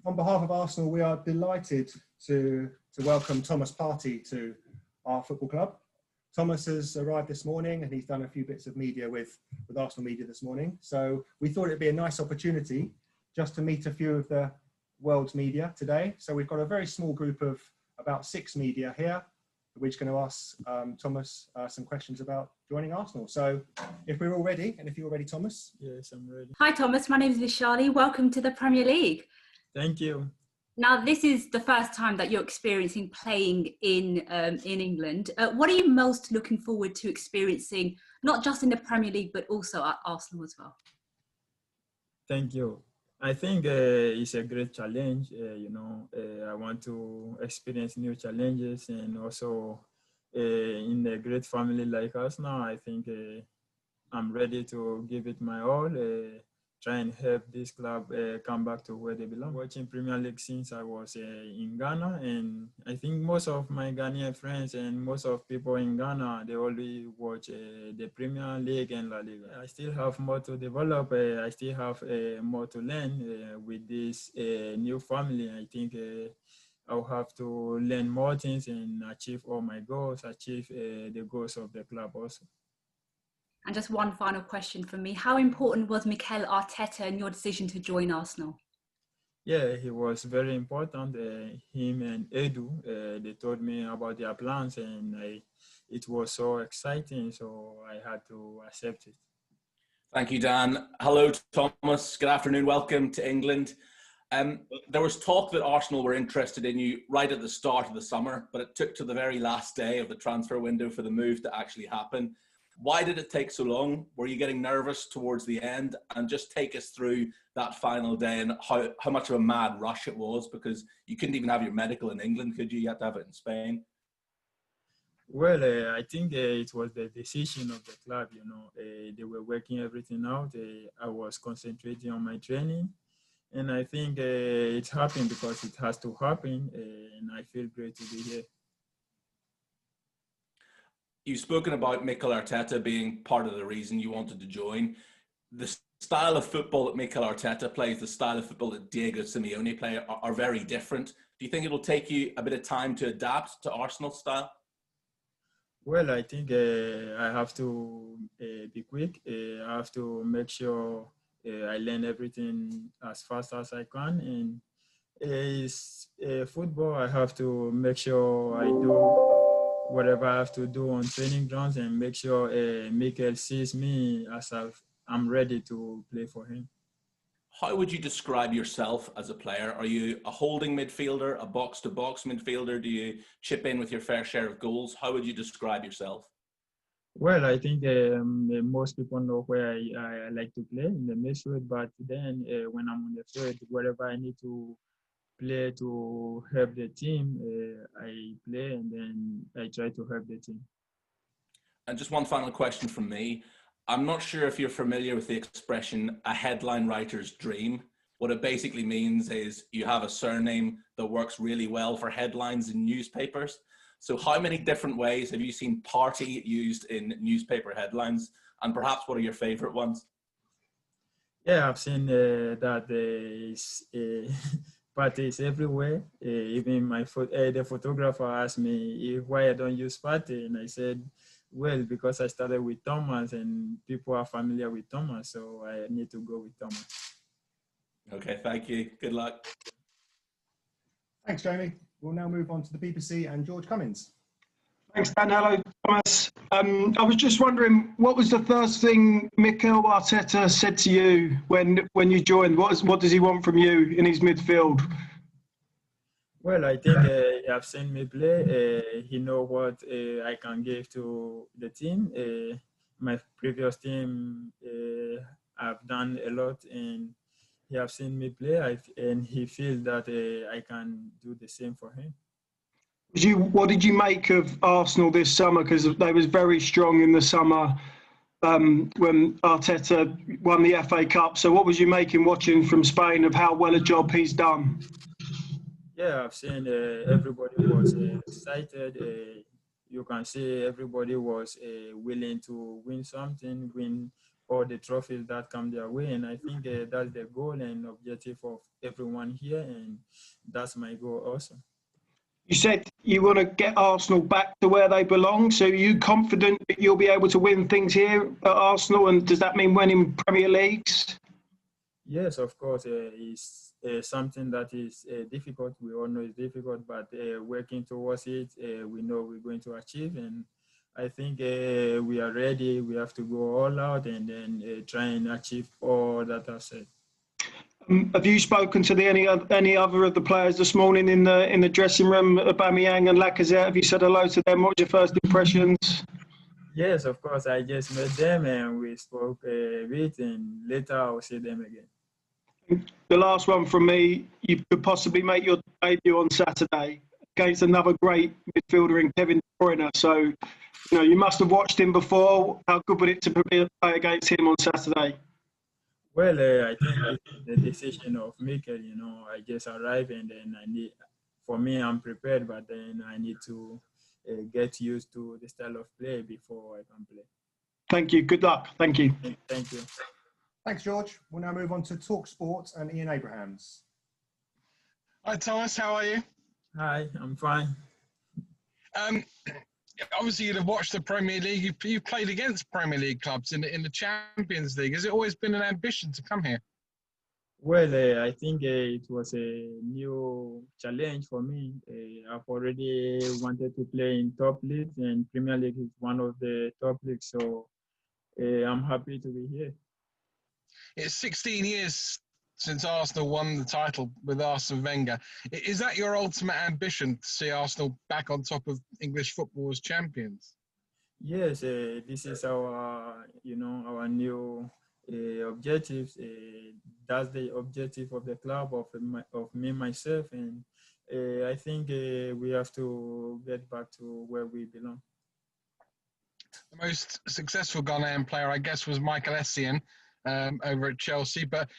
on behalf of Arsenal, we are delighted to welcome Thomas Partey to our football club. Thomas has arrived this morning and he's done a few bits of media with Arsenal media this morning. So we thought it'd be a nice opportunity just to meet a few of the world's media today. So we've got a very small group of about 6 media here. We're just going to ask Thomas some questions about joining Arsenal. So if we're all ready, and if you're ready, Thomas. Yes, I'm ready. Hi Thomas, my name is Vishali. Welcome to the Premier League. Thank you. Now, this is the first time that you're experiencing playing in England. What are you most looking forward to experiencing, not just in the Premier League, but also at Arsenal as well? Thank you. I think it's a great challenge. I want to experience new challenges, and also in a great family like us now, I think I'm ready to give it my all. Try and help this club come back to where they belong. Watching Premier League since I was in Ghana, and I think most of my Ghanaian friends and most of people in Ghana, they only watch the Premier League and La Liga. I still have more to develop. I still have more to learn with this new family. I think I'll have to learn more things and achieve all my goals, achieve the goals of the club also. And just one final question from me. How important was Mikel Arteta in your decision to join Arsenal? Yeah, he was very important. Him and Edu, they told me about their plans, and it was so exciting, so I had to accept it. Thank you, Dan. Hello, Thomas. Good afternoon. Welcome to England. There was talk that Arsenal were interested in you right at the start of the summer, but it took to the very last day of the transfer window for the move to actually happen. Why did it take so long? Were you getting nervous towards the end? And just take us through that final day and how much of a mad rush it was, because you couldn't even have your medical in England, could you? You had to have it in Spain. Well, I think it was the decision of the club, they were working everything out. I was concentrating on my training, and I think it happened because it has to happen, and I feel great to be here. You've spoken about Mikel Arteta being part of the reason you wanted to join. The style of football that Mikel Arteta plays, the style of football that Diego Simeone play are very different. Do you think it'll take you a bit of time to adapt to Arsenal style? Well, I think I have to be quick. I have to make sure I learn everything as fast as I can. And it's football. I have to make sure I do whatever I have to do on training grounds and make sure Mikel sees me as I'm ready to play for him. How would you describe yourself as a player? Are you a holding midfielder, a box-to-box midfielder? Do you chip in with your fair share of goals? How would you describe yourself? Well, I think most people know where I like to play in the midfield, but then when I'm on the field, wherever I need to play to help the team, I play, and then I try to help the team. And just one final question from me. I'm not sure if you're familiar with the expression "a headline writer's dream." What it basically means is you have a surname that works really well for headlines in newspapers. So how many different ways have you seen Partey used in newspaper headlines? And perhaps what are your favorite ones? Yeah, I've seen that Partey is everywhere. Even the photographer asked me why I don't use Partey, and I said, well, because I started with Thomas, and people are familiar with Thomas, so I need to go with Thomas. Okay, thank you. Good luck. Thanks, Jamie. We'll now move on to the BBC and George Cummins. Thanks, Dan. Hello, Thomas. I was just wondering, what was the first thing Mikel Arteta said to you when you joined? What does he want from you in his midfield? Well, I think he have seen me play. He know what I can give to the team. My previous team, I've done a lot, and he have seen me play, and he feels that I can do the same for him. What did you make of Arsenal this summer? Because they was very strong in the summer when Arteta won the FA Cup. So what was you making watching from Spain of how well a job he's done? Yeah, I've seen everybody was excited. You can see everybody was willing to win something, win all the trophies that come their way. And I think that's the goal and objective of everyone here, and that's my goal also. You said you want to get Arsenal back to where they belong. So are you confident that you'll be able to win things here at Arsenal? And does that mean winning Premier Leagues? Yes, of course. It's something that is difficult. We all know it's difficult, but working towards it, we know we're going to achieve. And I think we are ready. We have to go all out and then try and achieve all that I've said. Have you spoken to any other of the players this morning in the dressing room, Aubameyang and Lacazette? Have you said hello to them? What was your first impressions? Yes, of course. I just met them and we spoke a bit, and later I'll see them again. The last one from me, you could possibly make your debut on Saturday against another great midfielder in Kevin De Bruyne. So, you must have watched him before. How good would it to play against him on Saturday? Well, I think it's the decision of Mikel. I just arrived, and then I'm prepared, but then I need to get used to the style of play before I can play. Thank you. Good luck. Thank you. Thank you. Thanks, George. We'll now move on to Talk Sport and Ian Abrahams. Hi, Thomas. How are you? Hi, I'm fine. Obviously, you'd have watched the Premier League. You've played against Premier League clubs in the Champions League. Has it always been an ambition to come here? Well, I think it was a new challenge for me. I've already wanted to play in top leagues, and Premier League is one of the top leagues. So I'm happy to be here. It's 16 years since Arsenal won the title with Arsene Wenger. Is that your ultimate ambition, to see Arsenal back on top of English football as champions? Yes, this is our new objectives. That's the objective of the club, of me, myself, and I think we have to get back to where we belong. The most successful Ghanaian player, I guess, was Michael Essien over at Chelsea, but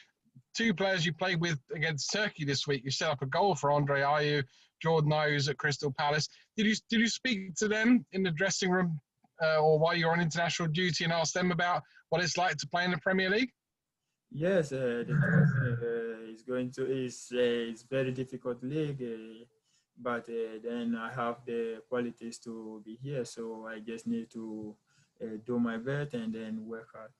two players you played with against Turkey this week, you set up a goal for Andre Ayew, Jordan Ayew's at Crystal Palace. Did you speak to them in the dressing room or while you're on international duty and ask them about what it's like to play in the Premier League? Yes, the it's very difficult league, but then I have the qualities to be here, so I just need to do my best and then work hard.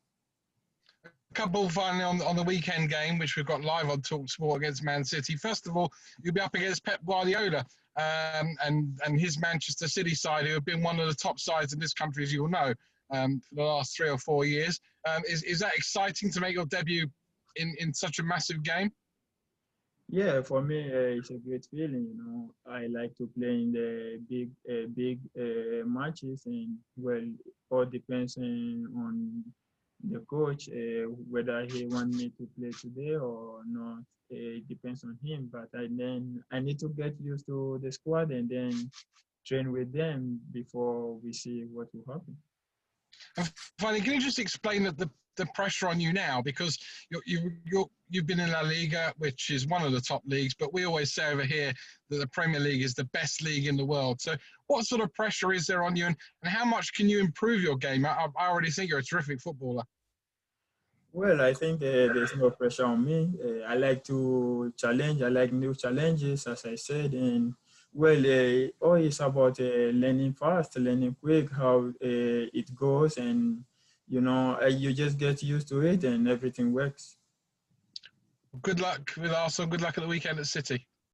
A couple finally on the weekend game, which we've got live on Talk Sport against Man City. First of all, you'll be up against Pep Guardiola and his Manchester City side, who have been one of the top sides in this country, as you all know, for the last 3 or 4 years. Is that exciting to make your debut in such a massive game? Yeah, for me, it's a great feeling. I like to play in the big matches, and well, all depends on the coach, whether he wants me to play today or not. It depends on him, but then I need to get used to the squad and then train with them before we see what will happen. And finally, can you just explain the pressure on you now, because you've been in La Liga, which is one of the top leagues, but we always say over here that the Premier League is the best league in the world. So what sort of pressure is there on you, and how much can you improve your game? I already think you're a terrific footballer. Well, I think there's no pressure on me. I like to challenge. I like new challenges, as I said. And well, all is about learning fast, learning quick, how it goes. And, you just get used to it and everything works. Good luck with Arsenal. Good luck at the weekend at City.